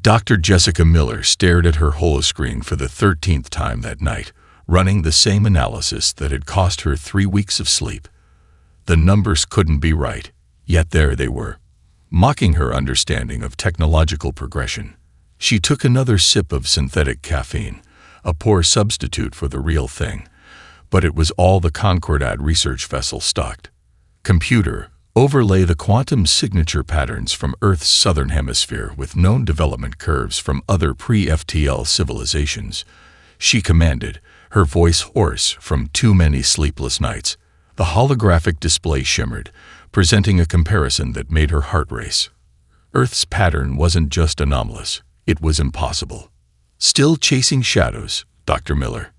Dr. Jessica Miller stared at her holoscreen for the 13th time that night, running the same analysis that had cost her 3 weeks of sleep. The numbers couldn't be right, yet there they were, mocking her understanding of technological progression. She took another sip of synthetic caffeine, a poor substitute for the real thing, but it was all the Concordat research vessel stocked. Computer, overlay the quantum signature patterns from Earth's southern hemisphere with known development curves from other pre-FTL civilizations, she commanded, her voice hoarse from too many sleepless nights. The holographic display shimmered, presenting a comparison that made her heart race. Earth's pattern wasn't just anomalous, it was impossible. Still chasing shadows, Dr. Miller.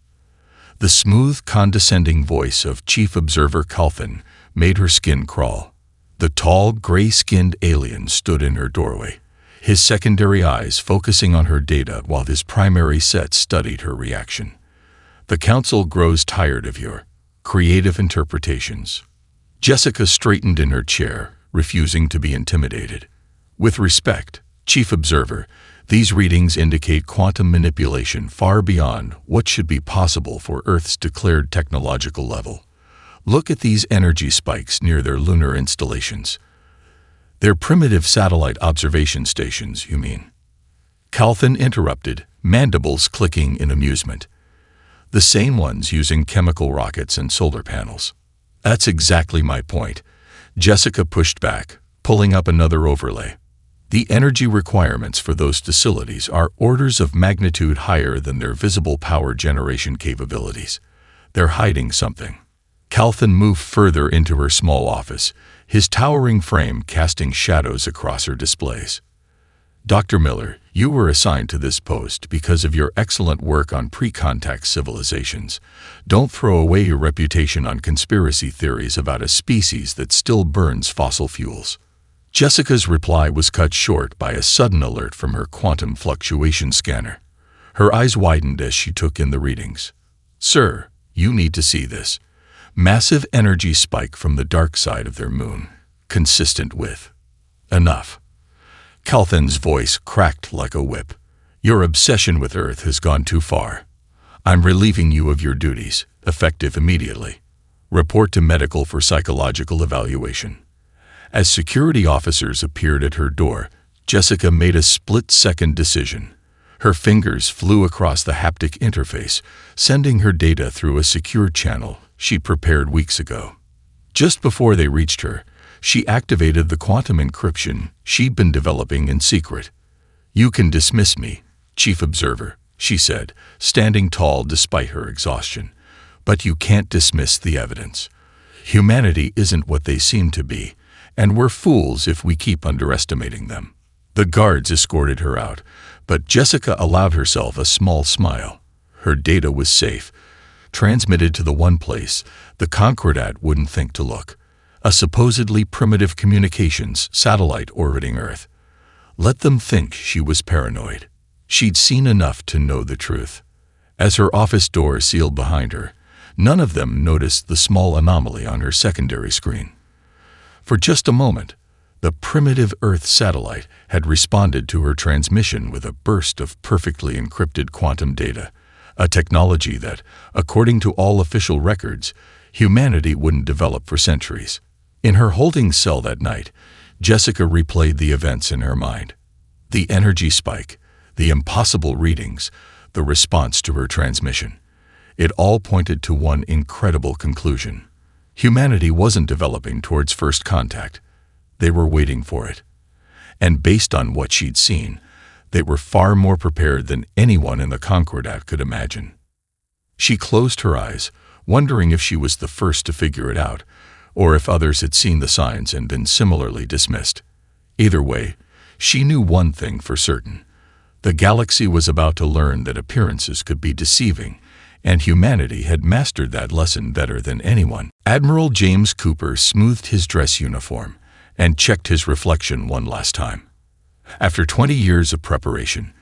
The smooth, condescending voice of Chief Observer Calvin made her skin crawl. The tall, gray-skinned alien stood in her doorway, his secondary eyes focusing on her data while his primary set studied her reaction. The Council grows tired of your creative interpretations. Jessica straightened in her chair, refusing to be intimidated. With respect, Chief Observer, these readings indicate quantum manipulation far beyond what should be possible for Earth's declared technological level. Look at these energy spikes near their lunar installations. They're primitive satellite observation stations, you mean? Calvin interrupted, mandibles clicking in amusement. The same ones using chemical rockets and solar panels. That's exactly my point. Jessica pushed back, pulling up another overlay. The energy requirements for those facilities are orders of magnitude higher than their visible power generation capabilities. They're hiding something. Calvin moved further into her small office, his towering frame casting shadows across her displays. Dr. Miller, you were assigned to this post because of your excellent work on pre-contact civilizations. Don't throw away your reputation on conspiracy theories about a species that still burns fossil fuels. Jessica's reply was cut short by a sudden alert from her quantum fluctuation scanner. Her eyes widened as she took in the readings. Sir, you need to see this. Massive energy spike from the dark side of their moon, consistent with. Enough. Calvin's voice cracked like a whip. Your obsession with Earth has gone too far. I'm relieving you of your duties, effective immediately. Report to medical for psychological evaluation. As security officers appeared at her door, Jessica made a split-second decision. Her fingers flew across the haptic interface, sending her data through a secure channel she'd prepared weeks ago. Just before they reached her, she activated the quantum encryption she'd been developing in secret. You can dismiss me, Chief Observer, she said, standing tall despite her exhaustion. But you can't dismiss the evidence. Humanity isn't what they seem to be, and we're fools if we keep underestimating them. The guards escorted her out, but Jessica allowed herself a small smile. Her data was safe, transmitted to the one place the Concordat wouldn't think to look. A supposedly primitive communications satellite orbiting Earth. Let them think she was paranoid. She'd seen enough to know the truth. As her office door sealed behind her, none of them noticed the small anomaly on her secondary screen. For just a moment, the primitive Earth satellite had responded to her transmission with a burst of perfectly encrypted quantum data, a technology that, according to all official records, humanity wouldn't develop for centuries. In her holding cell that night, Jessica replayed the events in her mind. The energy spike, the impossible readings, the response to her transmission. It all pointed to one incredible conclusion. Humanity wasn't developing towards first contact. They were waiting for it. And based on what she'd seen, they were far more prepared than anyone in the Concordat could imagine. She closed her eyes, wondering if she was the first to figure it out, or if others had seen the signs and been similarly dismissed. Either way, she knew one thing for certain. The galaxy was about to learn that appearances could be deceiving, and humanity had mastered that lesson better than anyone. Admiral James Cooper smoothed his dress uniform and checked his reflection one last time. After 20 years of preparation,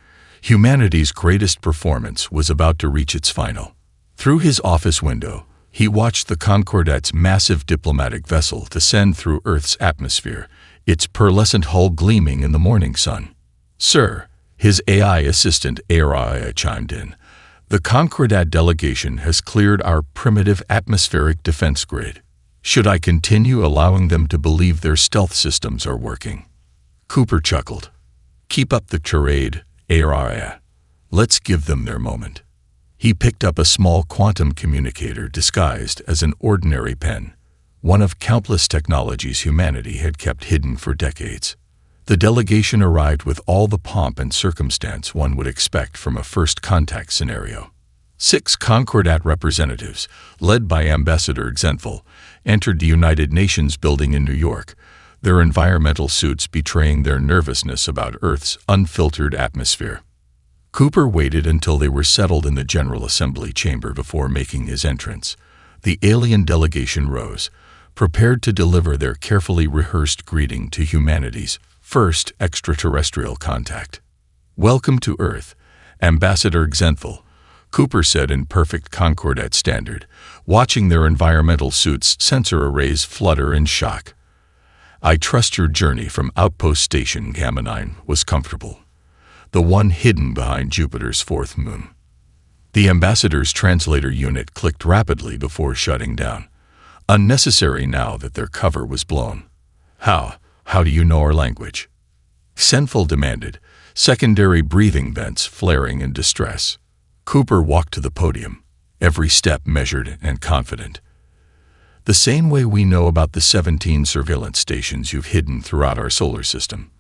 humanity's greatest performance was about to reach its final. Through his office window, he watched the Concordat's massive diplomatic vessel descend through Earth's atmosphere, its pearlescent hull gleaming in the morning sun. Sir, His AI assistant AI chimed in. The Concordat delegation has cleared our primitive atmospheric defense grid. Should I continue allowing them to believe their stealth systems are working? Cooper chuckled. Keep up the charade, AI. Let's give them their moment. He picked up a small quantum communicator disguised as an ordinary pen, one of countless technologies humanity had kept hidden for decades. The delegation arrived with all the pomp and circumstance one would expect from a first contact scenario. 6 Concordat representatives, led by Ambassador Xenthal, entered the United Nations building in New York, their environmental suits betraying their nervousness about Earth's unfiltered atmosphere. Cooper waited until they were settled in the General Assembly chamber before making his entrance. The alien delegation rose, prepared to deliver their carefully rehearsed greeting to humanity's first extraterrestrial contact. Welcome to Earth, Ambassador Xenthal, Cooper said in perfect Concordat standard, watching their environmental suits' sensor arrays flutter in shock. I trust your journey from Outpost Station Gamma 9 was comfortable, the one hidden behind Jupiter's 4th moon. The ambassador's translator unit clicked rapidly before shutting down, unnecessary now that their cover was blown. How do you know our language? Xenthal demanded, secondary breathing vents flaring in distress. Cooper walked to the podium, every step measured and confident. The same way we know about the 17 surveillance stations you've hidden throughout our solar system.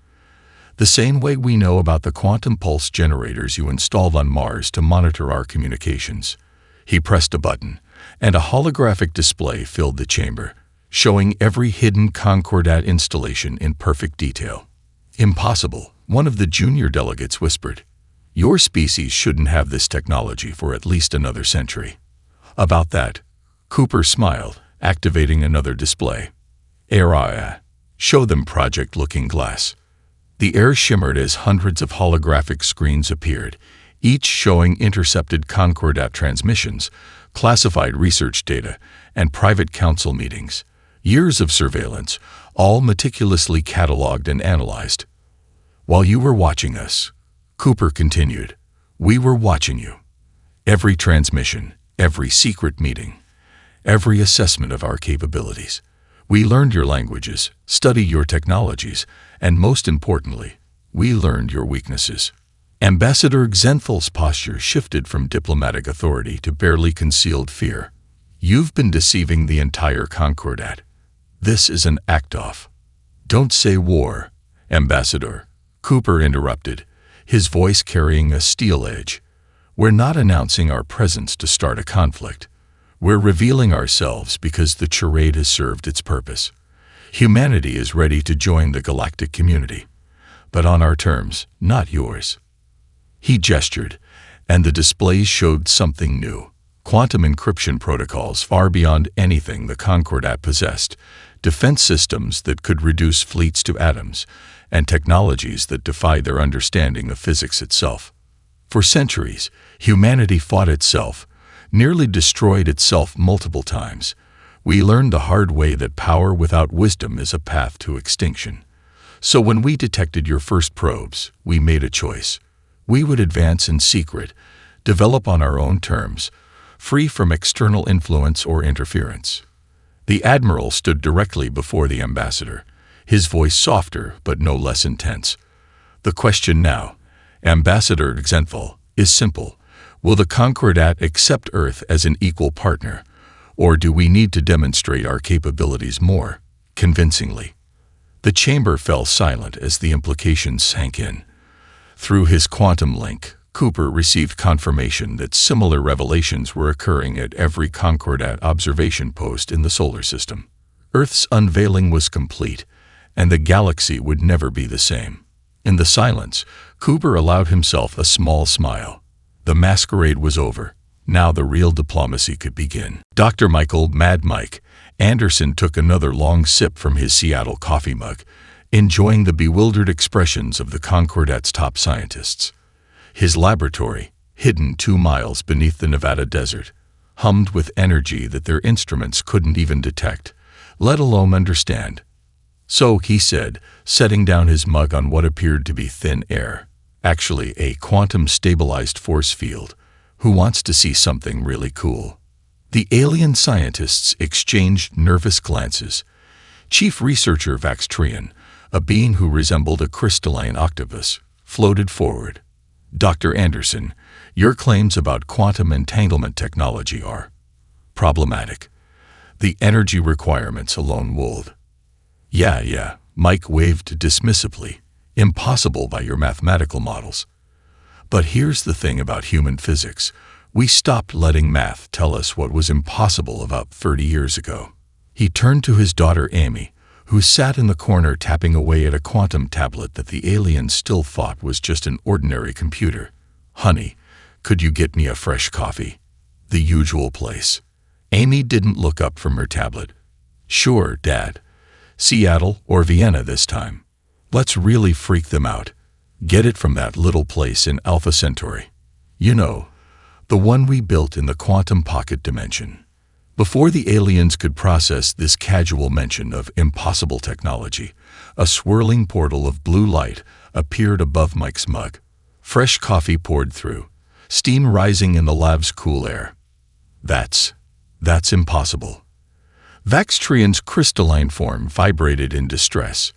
The same way we know about the quantum pulse generators you installed on Mars to monitor our communications. He pressed a button, and a holographic display filled the chamber, showing every hidden Concordat installation in perfect detail. Impossible, one of the junior delegates whispered. Your species shouldn't have this technology for at least another century. About that, Cooper smiled, activating another display. AI. Show them Project Looking Glass. The air shimmered as hundreds of holographic screens appeared, each showing intercepted Concordat transmissions, classified research data, and private council meetings. Years of surveillance, all meticulously cataloged and analyzed. While you were watching us, Cooper continued, we were watching you. Every transmission, every secret meeting, every assessment of our capabilities. We learned your languages, studied your technologies, and most importantly, we learned your weaknesses. Ambassador Xenthal's posture shifted from diplomatic authority to barely concealed fear. You've been deceiving the entire Concordat. This is an act-off. Don't say war, Ambassador, Cooper interrupted, his voice carrying a steel edge. We're not announcing our presence to start a conflict. We're revealing ourselves because the charade has served its purpose. Humanity is ready to join the galactic community, but on our terms, not yours. He gestured, and the displays showed something new. Quantum encryption protocols far beyond anything the Concordat possessed, defense systems that could reduce fleets to atoms, and technologies that defied their understanding of physics itself. For centuries, humanity fought itself, nearly destroyed itself multiple times. We learned the hard way that power without wisdom is a path to extinction. So when we detected your first probes, we made a choice. We would advance in secret, develop on our own terms, free from external influence or interference. The Admiral stood directly before the ambassador, his voice softer but no less intense. The question now, Ambassador Xenthal, is simple. Will the Concordat accept Earth as an equal partner, or do we need to demonstrate our capabilities more convincingly? The chamber fell silent as the implications sank in. Through his quantum link, Cooper received confirmation that similar revelations were occurring at every Concordat observation post in the solar system. Earth's unveiling was complete, and the galaxy would never be the same. In the silence, Cooper allowed himself a small smile. The masquerade was over. Now the real diplomacy could begin. Dr. Michael "Mad Mike" Anderson took another long sip from his Seattle coffee mug, enjoying the bewildered expressions of the Concordat's top scientists. His laboratory, hidden 2 miles beneath the Nevada desert, hummed with energy that their instruments couldn't even detect, let alone understand. So, he said, setting down his mug on what appeared to be thin air, Actually, a quantum-stabilized force field. Who wants to see something really cool? The alien scientists exchanged nervous glances. Chief researcher Vaxtrian, a being who resembled a crystalline octopus, floated forward. Dr. Anderson, your claims about quantum entanglement technology are problematic. The energy requirements alone would. Yeah, Mike waved dismissively. Impossible by your mathematical models. But here's the thing about human physics. We stopped letting math tell us what was impossible about 30 years ago. He turned to his daughter Amy, who sat in the corner tapping away at a quantum tablet that the aliens still thought was just an ordinary computer. Honey, could you get me a fresh coffee? The usual place. Amy didn't look up from her tablet. Sure, Dad. Seattle or Vienna this time. Let's really freak them out. Get it from that little place in Alpha Centauri. You know, the one we built in the quantum pocket dimension. Before the aliens could process this casual mention of impossible technology, a swirling portal of blue light appeared above Mike's mug. Fresh coffee poured through, steam rising in the lab's cool air. That's impossible. Vaxtrian's crystalline form vibrated in distress.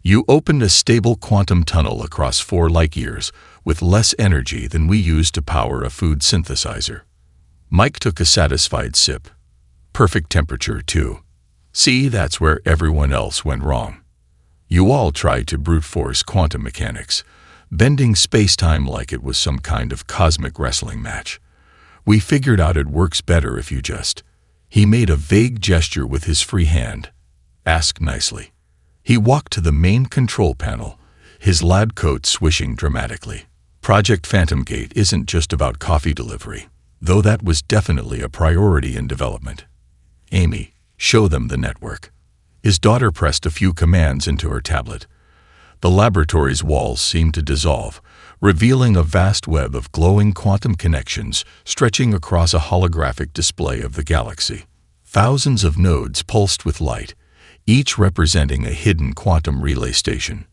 You opened a stable quantum tunnel across 4 light years with less energy than we use to power a food synthesizer. Mike took a satisfied sip. Perfect temperature, too. See, that's where everyone else went wrong. You all tried to brute force quantum mechanics, bending space-time like it was some kind of cosmic wrestling match. We figured out it works better if you just... He made a vague gesture with his free hand. Ask nicely. He walked to the main control panel, his lab coat swishing dramatically. Project Phantom Gate isn't just about coffee delivery, though that was definitely a priority in development. Amy, show them the network. His daughter pressed a few commands into her tablet. The laboratory's walls seemed to dissolve, revealing a vast web of glowing quantum connections stretching across a holographic display of the galaxy. Thousands of nodes pulsed with light, each representing a hidden quantum relay station.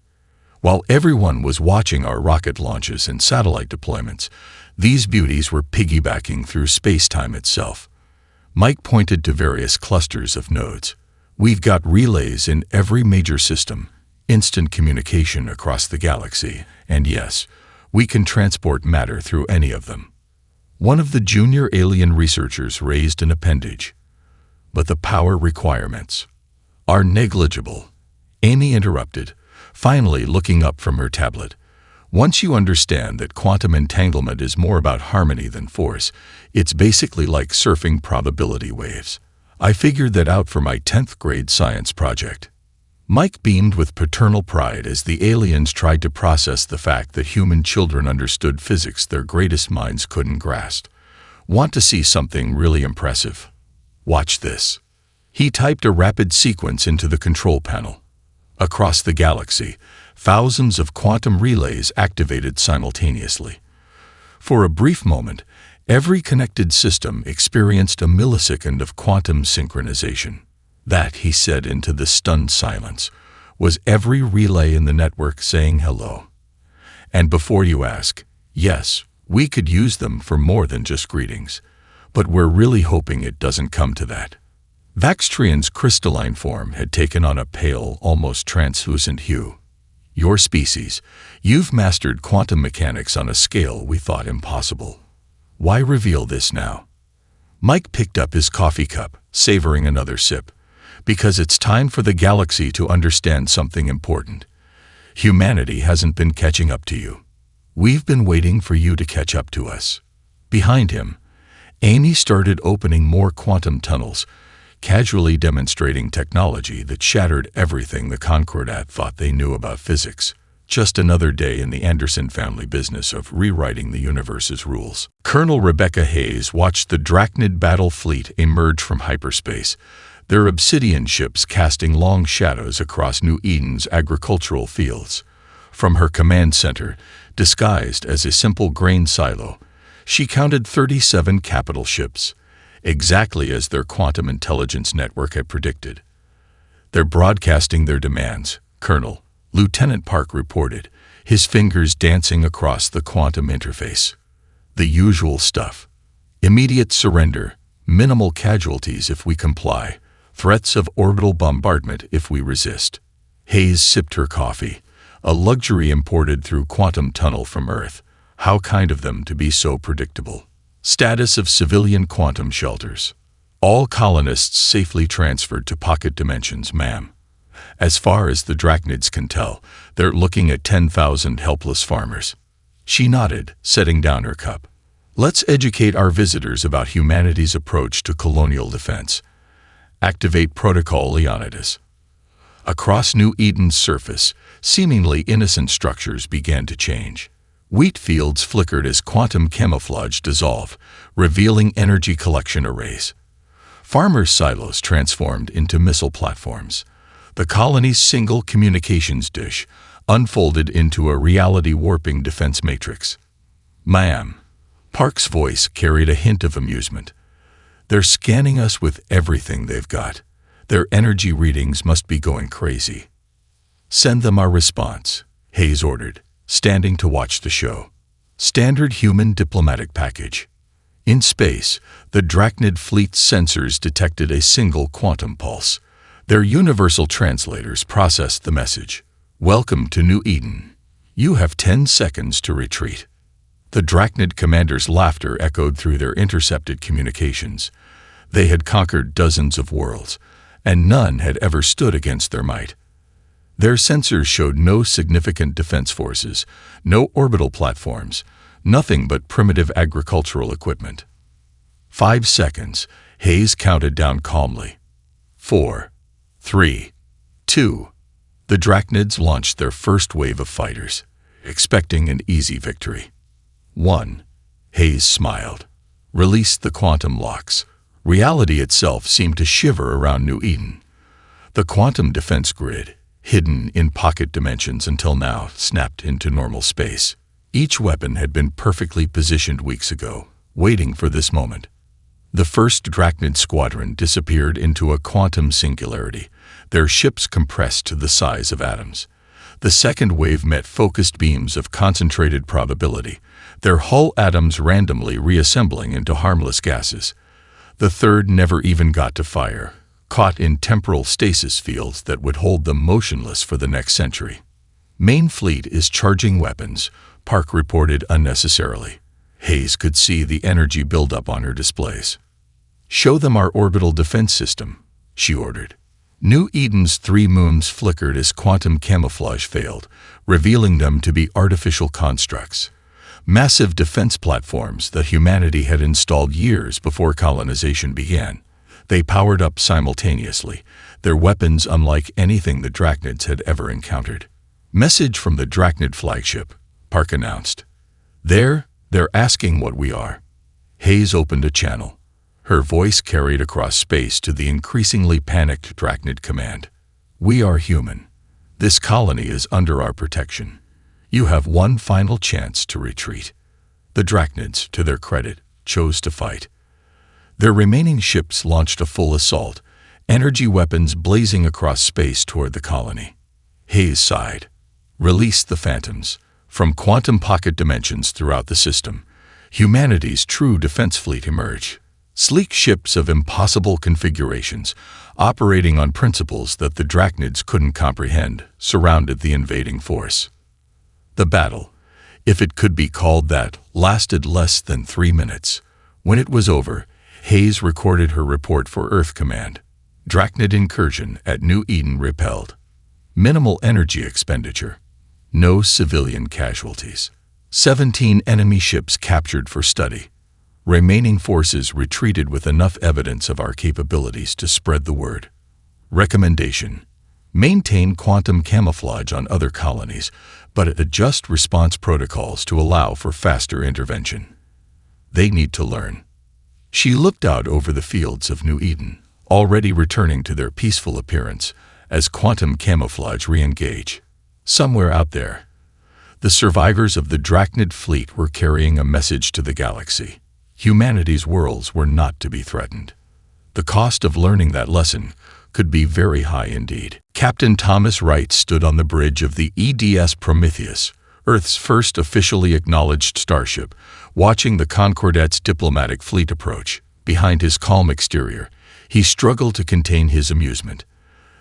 While everyone was watching our rocket launches and satellite deployments, these beauties were piggybacking through space-time itself. Mike pointed to various clusters of nodes. We've got relays in every major system, instant communication across the galaxy, and yes, we can transport matter through any of them. One of the junior alien researchers raised an appendage. But the power requirements are negligible. Amy interrupted, finally looking up from her tablet. Once you understand that quantum entanglement is more about harmony than force, it's basically like surfing probability waves. I figured that out for my 10th grade science project. Mike beamed with paternal pride as the aliens tried to process the fact that human children understood physics their greatest minds couldn't grasp. Want to see something really impressive? Watch this. He typed a rapid sequence into the control panel. Across the galaxy, thousands of quantum relays activated simultaneously. For a brief moment, every connected system experienced a millisecond of quantum synchronization. That, he said into the stunned silence, was every relay in the network saying hello. And before you ask, yes, we could use them for more than just greetings, but we're really hoping it doesn't come to that. Vaxtrian's crystalline form had taken on a pale, almost translucent hue. Your species, you've mastered quantum mechanics on a scale we thought impossible. Why reveal this now? Mike picked up his coffee cup, savoring another sip. Because it's time for the galaxy to understand something important. Humanity hasn't been catching up to you. We've been waiting for you to catch up to us. Behind him, Amy started opening more quantum tunnels, casually demonstrating technology that shattered everything the Concordat thought they knew about physics. Just another day in the Anderson family business of rewriting the universe's rules. Colonel Rebecca Hayes watched the Drachnid battle fleet emerge from hyperspace, their obsidian ships casting long shadows across New Eden's agricultural fields. From her command center, disguised as a simple grain silo, she counted 37 capital ships, exactly as their quantum intelligence network had predicted. They're broadcasting their demands, Colonel. Lieutenant Park reported, his fingers dancing across the quantum interface. The usual stuff. Immediate surrender, minimal casualties if we comply, threats of orbital bombardment if we resist. Hayes sipped her coffee, a luxury imported through quantum tunnel from Earth. How kind of them to be so predictable. Status of civilian quantum shelters. All colonists safely transferred to pocket dimensions, ma'am. As far as the Drachnids can tell, they're looking at 10,000 helpless farmers. She nodded, setting down her cup. Let's educate our visitors about humanity's approach to colonial defense. Activate Protocol Leonidas. Across New Eden's surface, seemingly innocent structures began to change. Wheat fields flickered as quantum camouflage dissolved, revealing energy collection arrays. Farmers' silos transformed into missile platforms. The colony's single communications dish unfolded into a reality-warping defense matrix. Ma'am. Park's voice carried a hint of amusement. They're scanning us with everything they've got. Their energy readings must be going crazy. Send them our response, Hayes ordered, standing to watch the show. Standard human diplomatic package. In space, the Drachnid fleet's sensors detected a single quantum pulse. Their universal translators processed the message. Welcome to New Eden. You have 10 seconds to retreat. The Drachnid commander's laughter echoed through their intercepted communications. They had conquered dozens of worlds, and none had ever stood against their might. Their sensors showed no significant defense forces, no orbital platforms, nothing but primitive agricultural equipment. 5 seconds, Hayes counted down calmly. 4, 3, 2. The Drachnids launched their first wave of fighters, expecting an easy victory. 1. Hayes smiled. Released the quantum locks. Reality itself seemed to shiver around New Eden. The quantum defense grid, hidden in pocket dimensions until now, snapped into normal space. Each weapon had been perfectly positioned weeks ago, waiting for this moment. The first Drachnid squadron disappeared into a quantum singularity, their ships compressed to the size of atoms. The second wave met focused beams of concentrated probability, their hull atoms randomly reassembling into harmless gases. The third never even got to fire, caught in temporal stasis fields that would hold them motionless for the next century. Main fleet is charging weapons, Park reported unnecessarily. Hayes could see the energy buildup on her displays. Show them our orbital defense system, she ordered. New Eden's 3 moons flickered as quantum camouflage failed, revealing them to be artificial constructs. Massive defense platforms that humanity had installed years before colonization began. They powered up simultaneously, their weapons unlike anything the Drachnids had ever encountered. Message from the Drachnid flagship, Park announced. They're asking what we are. Hayes opened a channel. Her voice carried across space to the increasingly panicked Drachnid command. We are human. This colony is under our protection. You have one final chance to retreat. The Drachnids, to their credit, chose to fight. Their remaining ships launched a full assault, energy weapons blazing across space toward the colony. Hayes sighed. Release the phantoms. From quantum pocket dimensions throughout the system, humanity's true defense fleet emerged. Sleek ships of impossible configurations, operating on principles that the Drachnids couldn't comprehend, surrounded the invading force. The battle, if it could be called that, lasted less than 3 minutes. When it was over, Hayes recorded her report for Earth Command. Drachnid incursion at New Eden repelled. Minimal energy expenditure. No civilian casualties. 17 enemy ships captured for study. Remaining forces retreated with enough evidence of our capabilities to spread the word. Recommendation: maintain quantum camouflage on other colonies, but adjust response protocols to allow for faster intervention. They need to learn. She looked out over the fields of New Eden, already returning to their peaceful appearance as quantum camouflage re-engage. Somewhere out there, the survivors of the Drachnid fleet were carrying a message to the galaxy. Humanity's worlds were not to be threatened. The cost of learning that lesson could be very high indeed. Captain Thomas Wright stood on the bridge of the EDS Prometheus, Earth's first officially acknowledged starship, watching the Concordat's diplomatic fleet approach. Behind his calm exterior, he struggled to contain his amusement.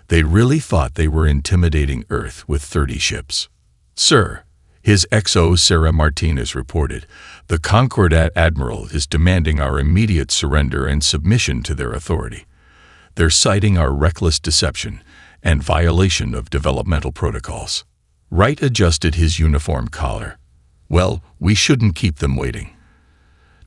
They really thought they were intimidating Earth with 30 ships. "Sir," his XO Sarah Martinez reported, "the Concordat Admiral is demanding our immediate surrender and submission to their authority. They're citing our reckless deception and violation of developmental protocols." Wright adjusted his uniform collar. "Well, we shouldn't keep them waiting.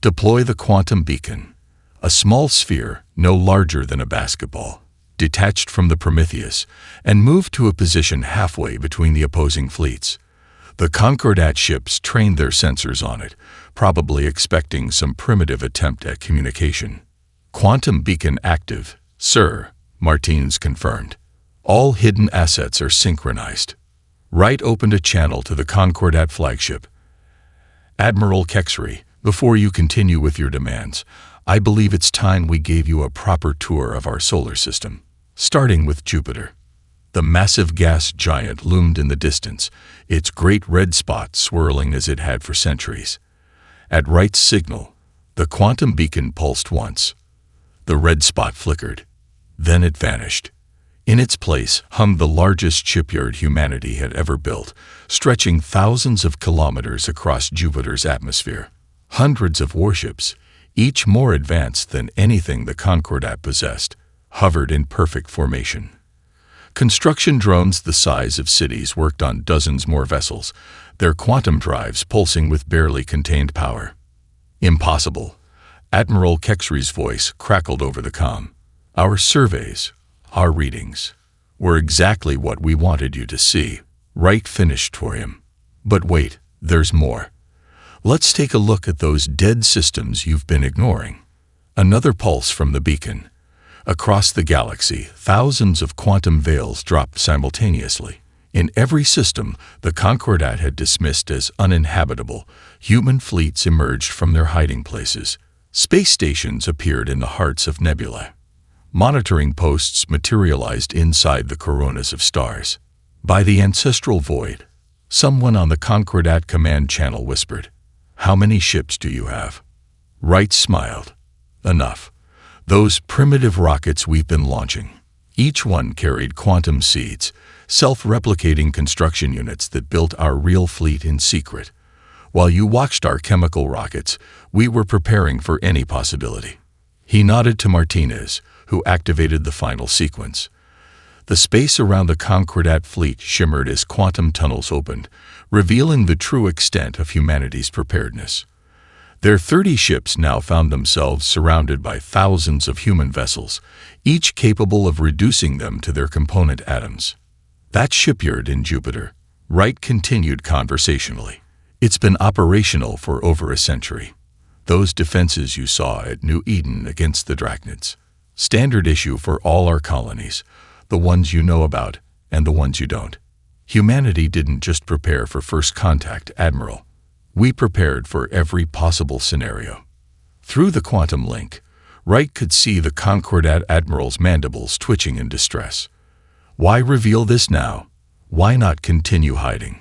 Deploy the quantum beacon." A small sphere, no larger than a basketball, detached from the Prometheus and moved to a position halfway between the opposing fleets. The Concordat ships trained their sensors on it, probably expecting some primitive attempt at communication. "Quantum beacon active, sir," Martinez confirmed. "All hidden assets are synchronized." Wright opened a channel to the Concordat flagship. "Admiral Kexry, before you continue with your demands, I believe it's time we gave you a proper tour of our solar system, starting with Jupiter." The massive gas giant loomed in the distance, its great red spot swirling as it had for centuries. At Wright's signal, the quantum beacon pulsed once. The red spot flickered. Then it vanished. In its place hung the largest shipyard humanity had ever built, stretching thousands of kilometers across Jupiter's atmosphere. Hundreds of warships, each more advanced than anything the Concordat possessed, hovered in perfect formation. Construction drones the size of cities worked on dozens more vessels, their quantum drives pulsing with barely contained power. "Impossible," Admiral Kexry's voice crackled over the comm. "Our surveys, our readings, were exactly what we wanted you to see." Wright finished for him. "But wait, there's more. Let's take a look at those dead systems you've been ignoring." Another pulse from the beacon. Across the galaxy, thousands of quantum veils dropped simultaneously. In every system the Concordat had dismissed as uninhabitable, human fleets emerged from their hiding places. Space stations appeared in the hearts of nebulae. Monitoring posts materialized inside the coronas of stars. By the ancestral void, someone on the Concordat command channel whispered, "How many ships do you have?" Wright smiled. "Enough. Those primitive rockets we've been launching. Each one carried quantum seeds, self-replicating construction units that built our real fleet in secret. While you watched our chemical rockets, we were preparing for any possibility." He nodded to Martinez, who activated the final sequence. The space around the Concordat fleet shimmered as quantum tunnels opened, revealing the true extent of humanity's preparedness. Their 30 ships now found themselves surrounded by thousands of human vessels, each capable of reducing them to their component atoms. "That shipyard in Jupiter," Wright continued conversationally. "It's been operational for over a century. Those defenses you saw at New Eden against the Drachnids. Standard issue for all our colonies, the ones you know about and the ones you don't. Humanity didn't just prepare for first contact, Admiral. We prepared for every possible scenario." Through the quantum link, Wright could see the Concordat Admiral's mandibles twitching in distress. "Why reveal this now? Why not continue hiding?"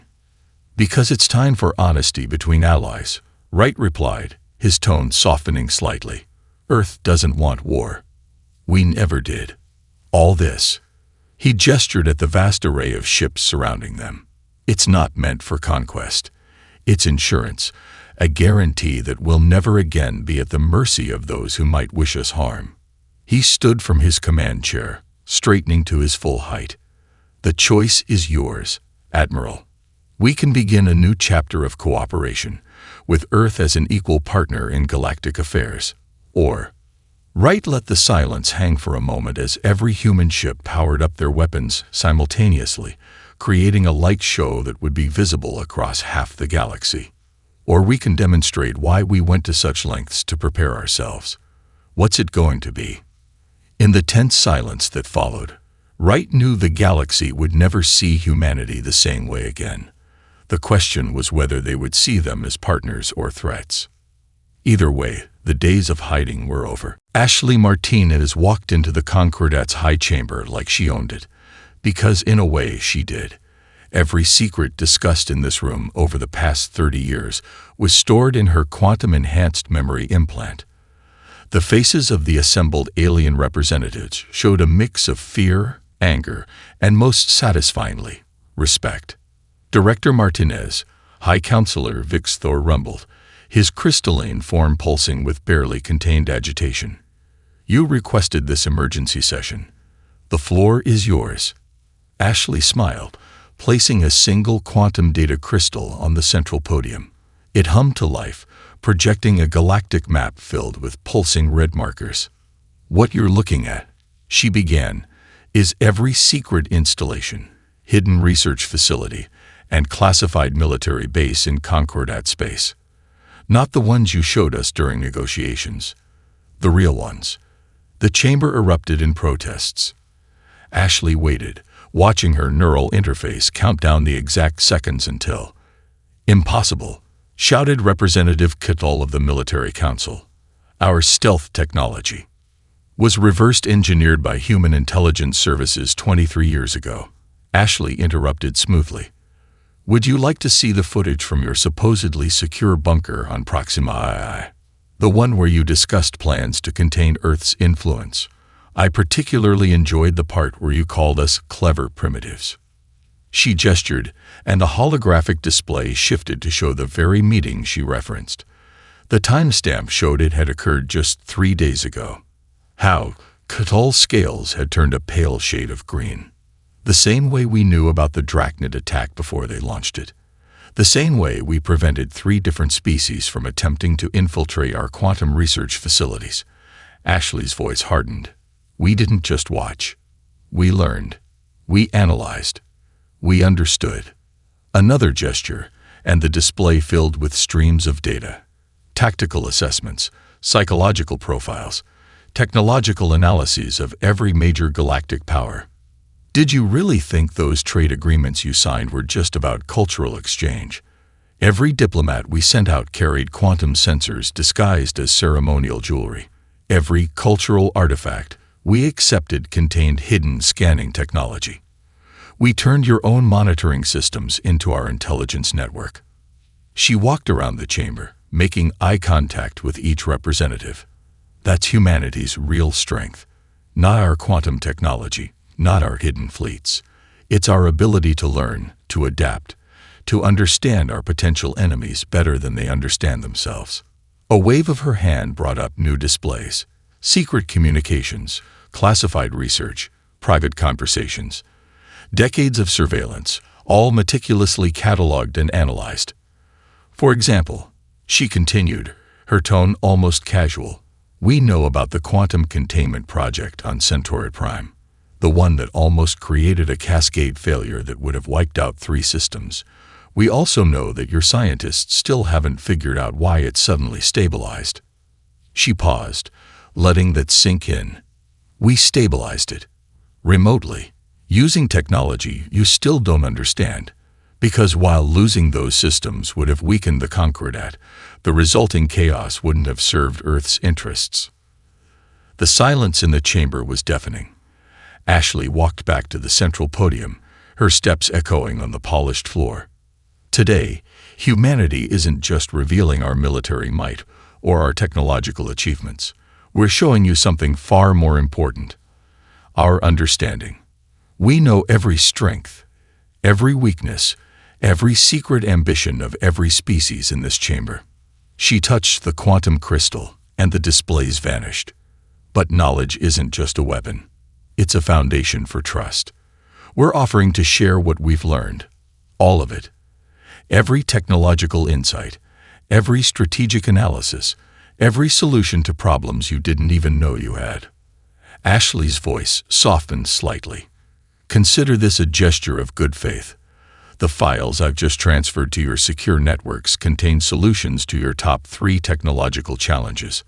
"Because it's time for honesty between allies," Wright replied, his tone softening slightly. "Earth doesn't want war. We never did. All this," he gestured at the vast array of ships surrounding them, "it's not meant for conquest. It's insurance, a guarantee that we'll never again be at the mercy of those who might wish us harm." He stood from his command chair, straightening to his full height. "The choice is yours, Admiral. We can begin a new chapter of cooperation, with Earth as an equal partner in galactic affairs. Or—" Wright let the silence hang for a moment as every human ship powered up their weapons simultaneously, creating a light show that would be visible across half the galaxy. "Or we can demonstrate why we went to such lengths to prepare ourselves. What's it going to be?" In the tense silence that followed, Wright knew the galaxy would never see humanity the same way again. The question was whether they would see them as partners or threats. Either way, the days of hiding were over. Ashley Martinez walked into the Concordat's high chamber like she owned it, because in a way she did, Every secret discussed in this room over the past 30 years was stored in her quantum-enhanced memory implant. The faces of the assembled alien representatives showed a mix of fear, anger, and most satisfyingly, respect. Director Martinez, High Counselor Vix Thor rumbled, his crystalline form pulsing with barely contained agitation. "You requested this emergency session. The floor is yours." Ashley smiled, placing a single quantum data crystal on the central podium. It hummed to life, projecting a galactic map filled with pulsing red markers. "What you're looking at," she began, "is every secret installation, hidden research facility, and classified military base in Concordat space. Not the ones you showed us during negotiations. The real ones." The chamber erupted in protests. Ashley waited, watching her neural interface count down the exact seconds until... "Impossible," shouted Representative Kittal of the Military Council. "Our stealth technology was reversed engineered by Human Intelligence Services 23 years ago." Ashley interrupted smoothly. "Would you like to see the footage from your supposedly secure bunker on Proxima II? The one where you discussed plans to contain Earth's influence? I particularly enjoyed the part where you called us clever primitives." She gestured, and a holographic display shifted to show the very meeting she referenced. The timestamp showed it had occurred just 3 days ago. How Kittal's scales had turned a pale shade of green. The same way we knew about the Drachnid attack before they launched it. The same way we prevented 3 different species from attempting to infiltrate our quantum research facilities. Ashley's voice hardened. "We didn't just watch. We learned. We analyzed. We understood." Another gesture, and the display filled with streams of data. Tactical assessments, psychological profiles, technological analyses of every major galactic power. Did you really think those trade agreements you signed were just about cultural exchange? Every diplomat we sent out carried quantum sensors disguised as ceremonial jewelry. Every cultural artifact we accepted contained hidden scanning technology. We turned your own monitoring systems into our intelligence network. She walked around the chamber, making eye contact with each representative. That's humanity's real strength. Not our quantum technology, not our hidden fleets. It's our ability to learn, to adapt, to understand our potential enemies better than they understand themselves. A wave of her hand brought up new displays. Secret communications, classified research, private conversations. Decades of surveillance, all meticulously cataloged and analyzed. For example, she continued, her tone almost casual, "We know about the quantum containment project on Centauri Prime. The one that almost created a cascade failure that would have wiped out 3 systems. We also know that your scientists still haven't figured out why it suddenly stabilized." She paused, letting that sink in. "We stabilized it. Remotely. Using technology you still don't understand. Because while losing those systems would have weakened the Concordat, the resulting chaos wouldn't have served Earth's interests." The silence in the chamber was deafening. Ashley walked back to the central podium, her steps echoing on the polished floor. "Today, humanity isn't just revealing our military might or our technological achievements. We're showing you something far more important. Our understanding. We know every strength, every weakness, every secret ambition of every species in this chamber." She touched the quantum crystal, and the displays vanished. But knowledge isn't just a weapon. It's a foundation for trust. We're offering to share what we've learned. All of it. Every technological insight, every strategic analysis, every solution to problems you didn't even know you had. Ashley's voice softened slightly. "Consider this a gesture of good faith. The files I've just transferred to your secure networks contain solutions to your top 3 technological challenges.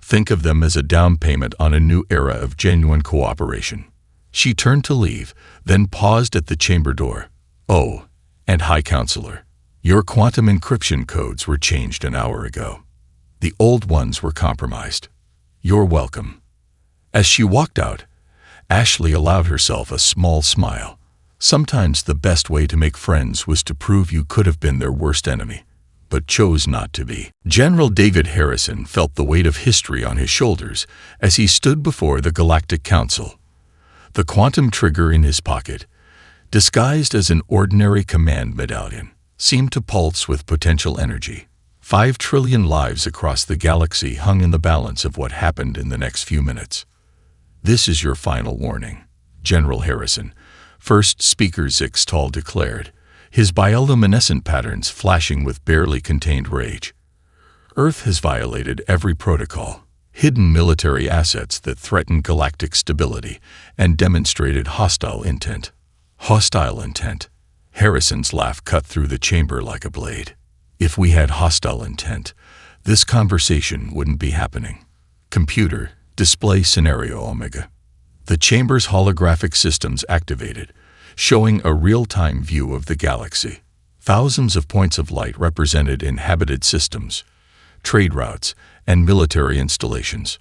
Think of them as a down payment on a new era of genuine cooperation." She turned to leave, then paused at the chamber door. "Oh, and High Counselor, your quantum encryption codes were changed an hour ago. The old ones were compromised. You're welcome." As she walked out, Ashley allowed herself a small smile, Sometimes the best way to make friends was to prove you could have been their worst enemy, but chose not to be. General David Harrison felt the weight of history on his shoulders as he stood before the Galactic Council. The quantum trigger in his pocket, disguised as an ordinary command medallion, seemed to pulse with potential energy. 5 trillion lives across the galaxy hung in the balance of what happened in the next few minutes. "This is your final warning," General Harrison, first speaker Zixtal declared, his bioluminescent patterns flashing with barely contained rage. "Earth has violated every protocol, hidden military assets that threatened galactic stability, and demonstrated hostile intent." Hostile intent. Harrison's laugh cut through the chamber like a blade. "If we had hostile intent, this conversation wouldn't be happening." Computer, display scenario Omega. The chamber's holographic systems activated, showing a real-time view of the galaxy. Thousands of points of light represented inhabited systems, trade routes, and military installations.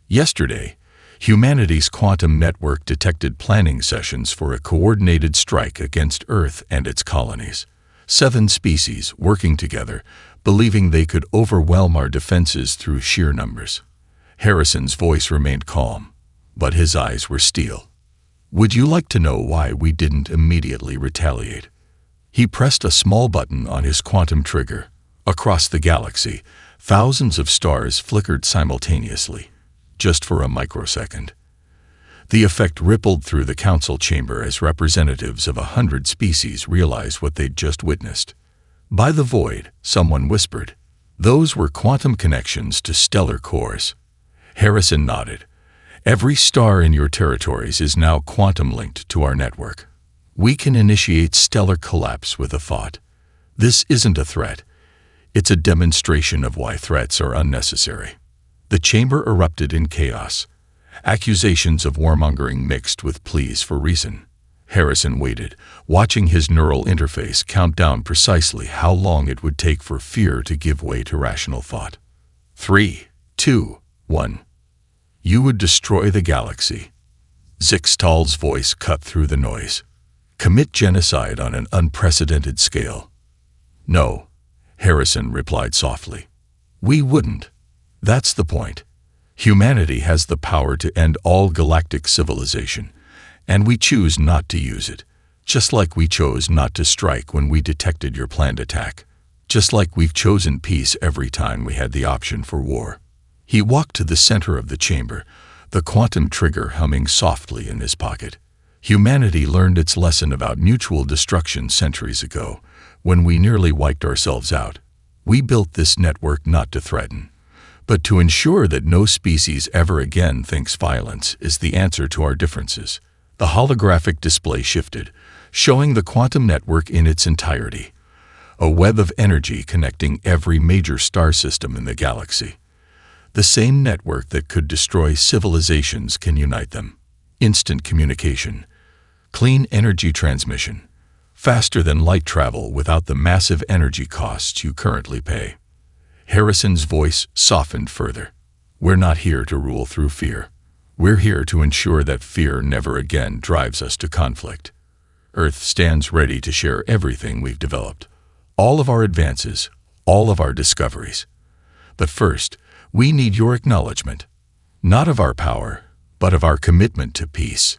Yesterday, humanity's quantum network detected planning sessions for a coordinated strike against Earth and its colonies. 7 species working together, believing they could overwhelm our defenses through sheer numbers. Harrison's voice remained calm, but his eyes were steel. "Would you like to know why we didn't immediately retaliate?" He pressed a small button on his quantum trigger. Across the galaxy, thousands of stars flickered simultaneously, just for a microsecond. The effect rippled through the council chamber as representatives of 100 species realized what they'd just witnessed. "By the void," someone whispered. "Those were quantum connections to stellar cores." Harrison nodded. "Every star in your territories is now quantum-linked to our network. We can initiate stellar collapse with a thought. This isn't a threat. It's a demonstration of why threats are unnecessary." The chamber erupted in chaos. Accusations of warmongering mixed with pleas for reason. Harrison waited, watching his neural interface count down precisely how long it would take for fear to give way to rational thought. 3, 2, 1. "You would destroy the galaxy." Zixtal's voice cut through the noise. "Commit genocide on an unprecedented scale." "No," Harrison replied softly. "We wouldn't. That's the point. Humanity has the power to end all galactic civilization, and we choose not to use it, just like we chose not to strike when we detected your planned attack, just like we've chosen peace every time we had the option for war." He walked to the center of the chamber, the quantum trigger humming softly in his pocket. Humanity learned its lesson about mutual destruction centuries ago, when we nearly wiped ourselves out. We built this network not to threaten, but to ensure that no species ever again thinks violence is the answer to our differences. The holographic display shifted, showing the quantum network in its entirety, a web of energy connecting every major star system in the galaxy. The same network that could destroy civilizations can unite them. Instant communication, clean energy transmission, faster than light travel without the massive energy costs you currently pay. Harrison's voice softened further. "We're not here to rule through fear. We're here to ensure that fear never again drives us to conflict. Earth stands ready to share everything we've developed, all of our advances, all of our discoveries. But first, we need your acknowledgement, not of our power, but of our commitment to peace."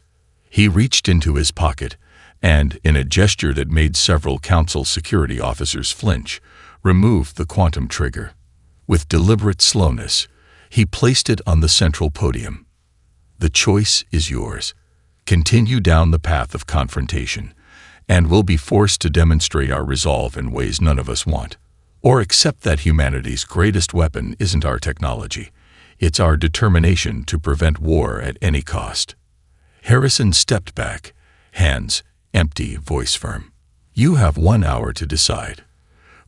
He reached into his pocket and, in a gesture that made several council security officers flinch, removed the quantum trigger. With deliberate slowness, he placed it on the central podium. "The choice is yours. Continue down the path of confrontation, and we'll be forced to demonstrate our resolve in ways none of us want. Or accept that humanity's greatest weapon isn't our technology, it's our determination to prevent war at any cost." Harrison stepped back, hands empty, voice firm. "You have 1 hour to decide.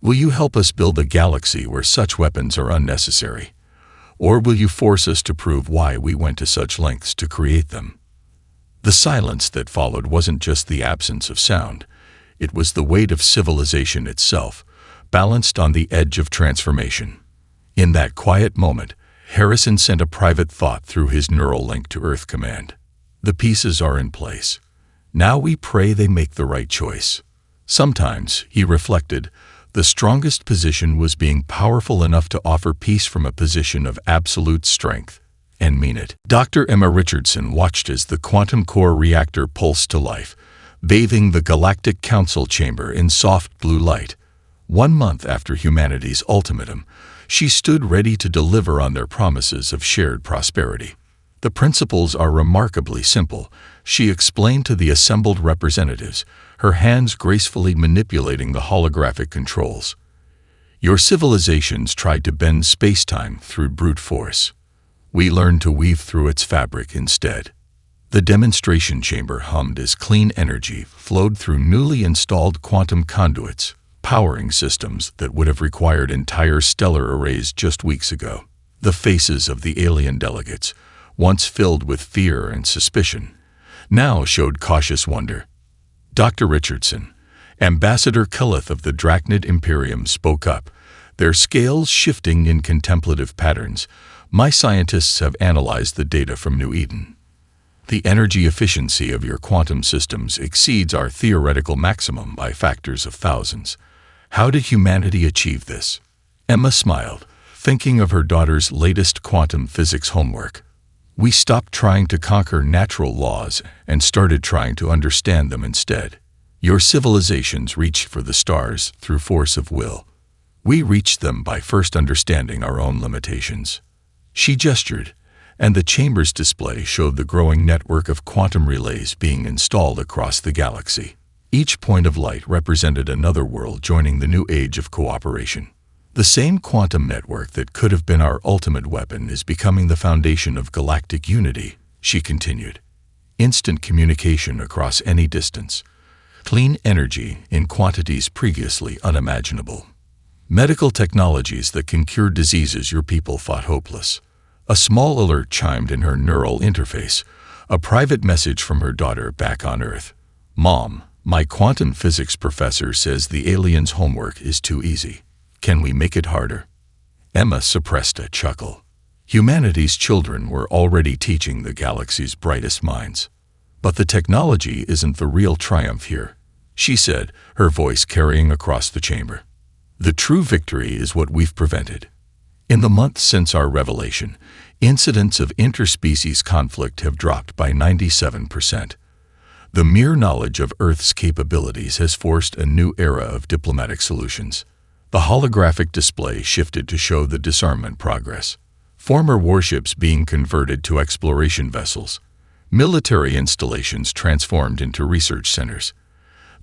Will you help us build a galaxy where such weapons are unnecessary? Or will you force us to prove why we went to such lengths to create them?" The silence that followed wasn't just the absence of sound. It was the weight of civilization itself, balanced on the edge of transformation. In that quiet moment, Harrison sent a private thought through his neural link to Earth Command. "The pieces are in place. Now we pray they make the right choice. Sometimes, he reflected, the strongest position was being powerful enough to offer peace from a position of absolute strength, and mean it. Dr. Emma Richardson watched as the quantum core reactor pulsed to life, bathing the Galactic Council chamber in soft blue light. 1 month after humanity's ultimatum, she stood ready to deliver on their promises of shared prosperity. The principles are remarkably simple, she explained to the assembled representatives, her hands gracefully manipulating the holographic controls. Your civilizations tried to bend space-time through brute force. We learned to weave through its fabric instead. The demonstration chamber hummed as clean energy flowed through newly installed quantum conduits, powering systems that would have required entire stellar arrays just weeks ago. The faces of the alien delegates, once filled with fear and suspicion, now showed cautious wonder. Dr. Richardson, Ambassador Kelleth of the Drachnid Imperium, spoke up, their scales shifting in contemplative patterns. My scientists have analyzed the data from New Eden. The energy efficiency of your quantum systems exceeds our theoretical maximum by factors of thousands. How did humanity achieve this? Emma smiled, thinking of her daughter's latest quantum physics homework. We stopped trying to conquer natural laws and started trying to understand them instead. Your civilizations reached for the stars through force of will. We reached them by first understanding our own limitations. She gestured, and the chamber's display showed the growing network of quantum relays being installed across the galaxy. Each point of light represented another world joining the new age of cooperation. The same quantum network that could have been our ultimate weapon is becoming the foundation of galactic unity, she continued. Instant communication across any distance. Clean energy in quantities previously unimaginable. Medical technologies that can cure diseases your people thought hopeless. A small alert chimed in her neural interface, a private message from her daughter back on Earth. Mom, my quantum physics professor says the aliens' homework is too easy. Can we make it harder? Emma suppressed a chuckle. Humanity's children were already teaching the galaxy's brightest minds. But the technology isn't the real triumph here, she said, her voice carrying across the chamber. The true victory is what we've prevented. In the months since our revelation, incidents of interspecies conflict have dropped by 97%. The mere knowledge of Earth's capabilities has forced a new era of diplomatic solutions. The holographic display shifted to show the disarmament progress. Former warships being converted to exploration vessels. Military installations transformed into research centers.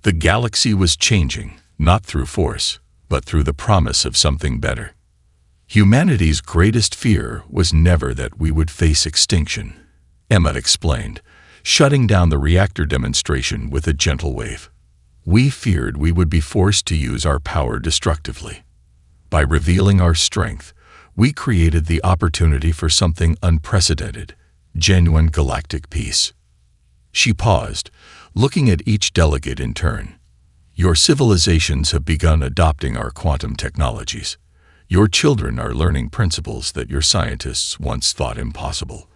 The galaxy was changing, not through force, but through the promise of something better. Humanity's greatest fear was never that we would face extinction, Emma explained, shutting down the reactor demonstration with a gentle wave. We feared we would be forced to use our power destructively. By revealing our strength, we created the opportunity for something unprecedented, genuine galactic peace. She paused, looking at each delegate in turn. Your civilizations have begun adopting our quantum technologies. Your children are learning principles that your scientists once thought impossible.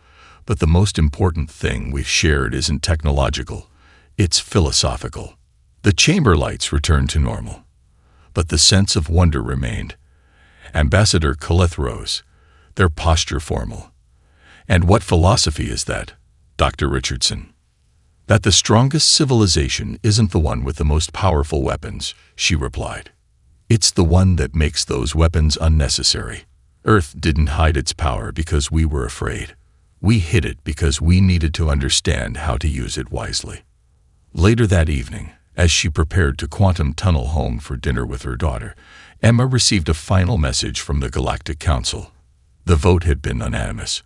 But the most important thing we've shared isn't technological, it's philosophical. The chamber lights returned to normal, but the sense of wonder remained. Ambassador Kelleth rose, their posture formal. And what philosophy is that, Dr. Richardson? That the strongest civilization isn't the one with the most powerful weapons, she replied. It's the one that makes those weapons unnecessary. Earth didn't hide its power because we were afraid. We hid it because we needed to understand how to use it wisely. Later that evening, as she prepared to quantum tunnel home for dinner with her daughter, Emma received a final message from the Galactic Council. The vote had been unanimous.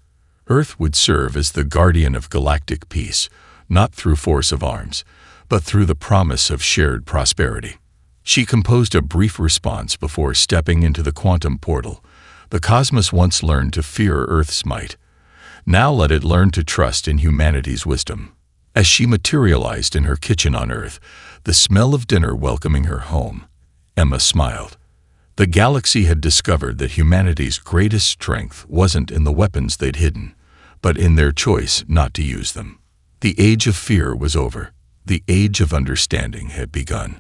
Earth would serve as the guardian of galactic peace, not through force of arms, but through the promise of shared prosperity. She composed a brief response before stepping into the quantum portal. The cosmos once learned to fear Earth's might. Now let it learn to trust in humanity's wisdom. As she materialized in her kitchen on Earth, the smell of dinner welcoming her home, Emma smiled. The galaxy had discovered that humanity's greatest strength wasn't in the weapons they'd hidden, but in their choice not to use them. The age of fear was over. The age of understanding had begun.